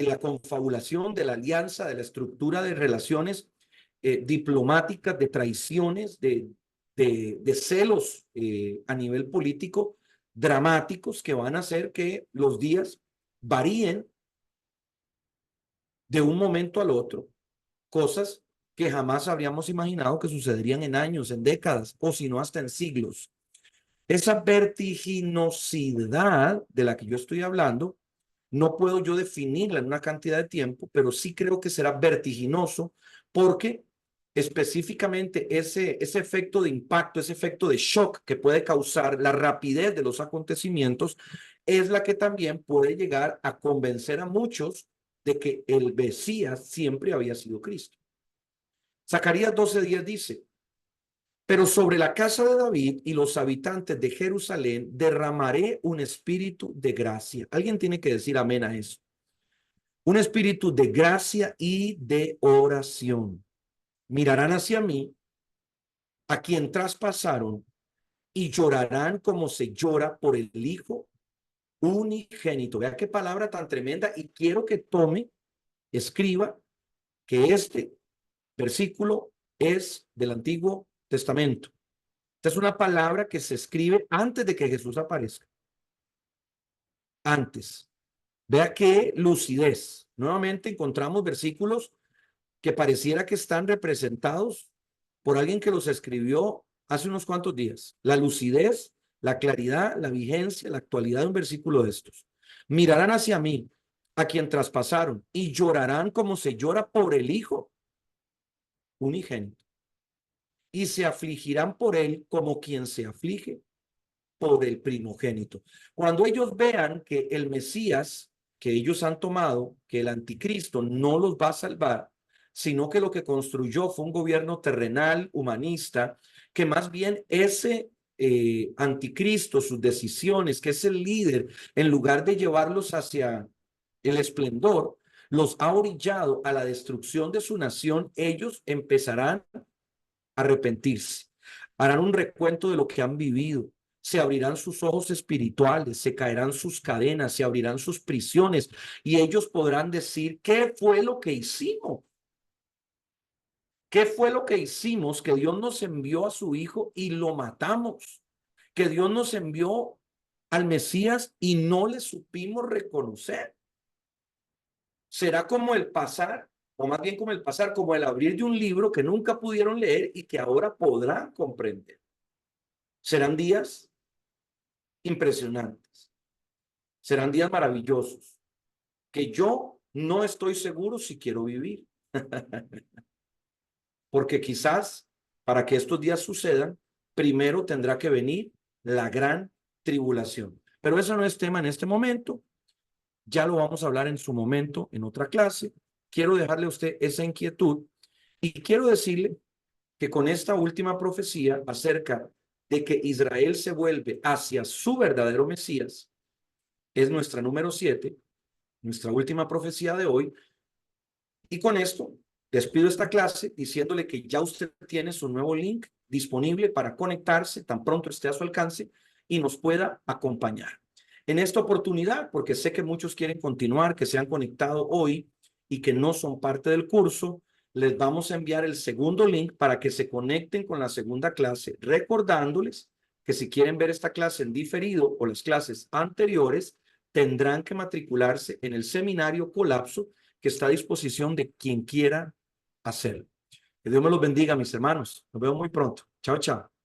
la confabulación, de la alianza, de la estructura de relaciones diplomáticas, de traiciones, de celos a nivel político dramáticos que van a hacer que los días varíen de un momento al otro, cosas que jamás habríamos imaginado que sucederían en años, en décadas, o si no hasta en siglos. Esa vertiginosidad de la que yo estoy hablando, no puedo yo definirla en una cantidad de tiempo, pero sí creo que será vertiginoso porque específicamente ese efecto de impacto, ese efecto de shock que puede causar la rapidez de los acontecimientos, es la que también puede llegar a convencer a muchos de que el Mesías siempre había sido Cristo. Zacarías 12:10 dice: pero sobre la casa de David y los habitantes de Jerusalén derramaré un espíritu de gracia. Alguien tiene que decir amén a eso. Un espíritu de gracia y de oración. Mirarán hacia mí, a quien traspasaron, y llorarán como se llora por el Hijo unigénito. Vea qué palabra tan tremenda, y quiero que tome, escriba, que este versículo es del Antiguo Testamento. Esta es una palabra que se escribe antes de que Jesús aparezca. Antes. Vea qué lucidez. Nuevamente encontramos versículos que pareciera que están representados por alguien que los escribió hace unos cuantos días. La lucidez, la claridad, la vigencia, la actualidad de un versículo de estos. Mirarán hacia mí, a quien traspasaron, y llorarán como se llora por el Hijo unigénito. Y se afligirán por él como quien se aflige por el primogénito. Cuando ellos vean que el Mesías que ellos han tomado, que el anticristo no los va a salvar, sino que lo que construyó fue un gobierno terrenal, humanista, que más bien ese anticristo, sus decisiones, que es el líder, en lugar de llevarlos hacia el esplendor, los ha orillado a la destrucción de su nación. Ellos empezarán a arrepentirse, harán un recuento de lo que han vivido, se abrirán sus ojos espirituales, se caerán sus cadenas, se abrirán sus prisiones, y ellos podrán decir: ¿qué fue lo que hicimos? ¿Qué fue lo que hicimos? Que Dios nos envió a su Hijo y lo matamos, que Dios nos envió al Mesías y no le supimos reconocer. Será como el pasar, o más bien como el pasar, como el abrir de un libro que nunca pudieron leer y que ahora podrán comprender. Serán días impresionantes, serán días maravillosos, que yo no estoy seguro si quiero vivir. Porque quizás para que estos días sucedan, primero tendrá que venir la gran tribulación. Pero eso no es tema en este momento. Ya lo vamos a hablar en su momento, en otra clase. Quiero dejarle a usted esa inquietud y quiero decirle que con esta última profecía acerca de que Israel se vuelve hacia su verdadero Mesías, es nuestra número 7, nuestra última profecía de hoy. Y con esto despido esta clase diciéndole que ya usted tiene su nuevo link disponible para conectarse tan pronto esté a su alcance y nos pueda acompañar. En esta oportunidad, porque sé que muchos quieren continuar, que se han conectado hoy y que no son parte del curso, les vamos a enviar el segundo link para que se conecten con la segunda clase, recordándoles que si quieren ver esta clase en diferido o las clases anteriores, tendrán que matricularse en el seminario Colapso, que está a disposición de quien quiera hacerlo. Que Dios me los bendiga, mis hermanos. Nos vemos muy pronto. Chao, chao.